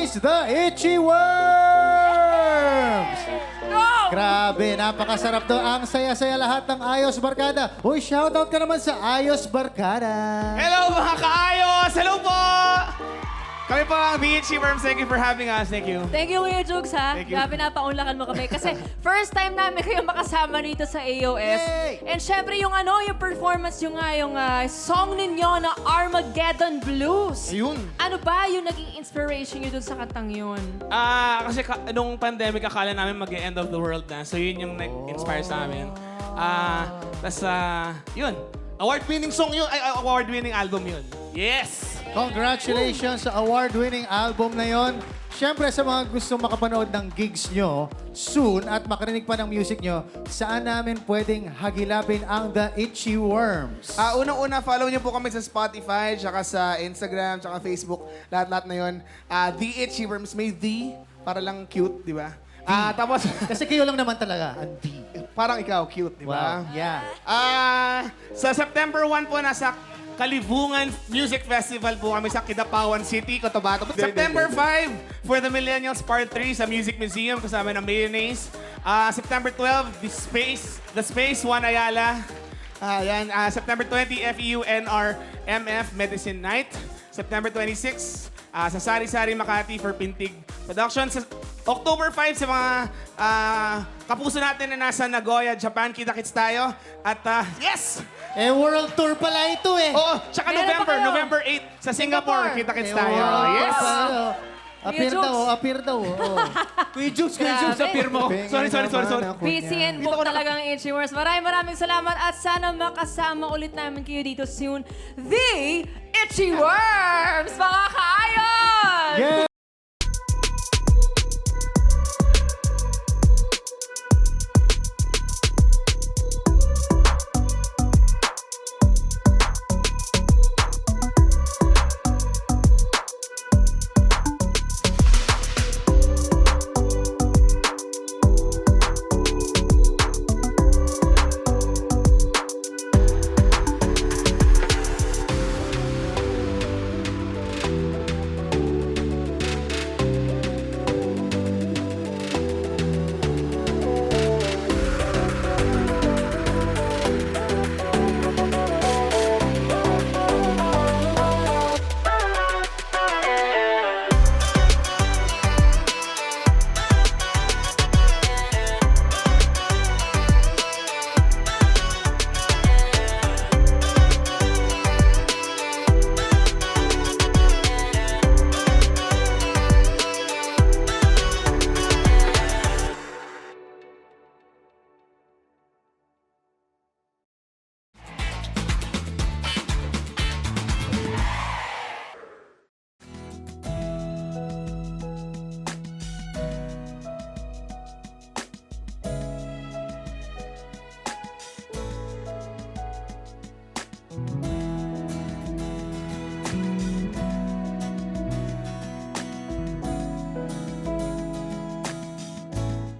is the Itchy Worms! Grabe, napakasarap to. Ang saya-saya lahat ng Ayos Barkada. Uy, shoutout ka naman sa Ayos Barkada. Hello mga kaayos! Hello po! Kami po ang BHC Worms. Thank you for having us. Thank you. Thank you, Kuya Jugs, ha? Thank you. Grabe, napaunlakan mo kami. Kasi first time namin kayo makasama rito sa AOS. Yay! And syempre, yung performance yung song ninyo na Armageddon Blues. Ayun. Ano ba yung naging inspiration nyo dun sa kantang yun? Kasi nung pandemic, akala namin mag-end of the world na. So yun yung nag-inspire sa amin. Yun. Award-winning song yun. Ay, award-winning album yun. Yes! Congratulations sa award-winning album na yon. Siyempre, sa mga gustong makapanood ng gigs nyo soon at makarinig pa ng music nyo, saan namin pwedeng hagilapin ang The Itchy Worms? Unang-una, follow niyo po kami sa Spotify, tsaka sa Instagram, tsaka Facebook. Lahat-lahat na yun. The Itchy Worms. May the, para lang cute, di ba? Tapos, Kasi kayo lang naman talaga, ang D. parang ikaw, cute, di ba? Wow, yeah. Sa September 1 po, nasa Kalibungan Music Festival po kami sa Kidapawan City, Cotabato. September 5 for the Millennials Part 3 sa Music Museum kasama ng Mayonnaise. September 12, The Space, Juan Ayala. September 20, FEUNR MF Medicine Night. September 26, sa Sari-Sari Makati for Pintig Productions. October 5 sa mga kapuso natin na nasa Nagoya, Japan. Kita-kits tayo. At yes! World tour pala ito eh. Oo, tsaka Meron pa kayo? November 8 sa Singapore. Kita-kits tayo. World Yes! tour pala, oh. Appear Kuya daw, Jukes. appear daw. Kuya Jukes, Grabe. appear mo. Sorry. Busy and book talagang Itchy Worms. Maraming salamat at sana makasama ulit namin kayo dito soon. The Itchy Worms! Mga kaayos! Yeah!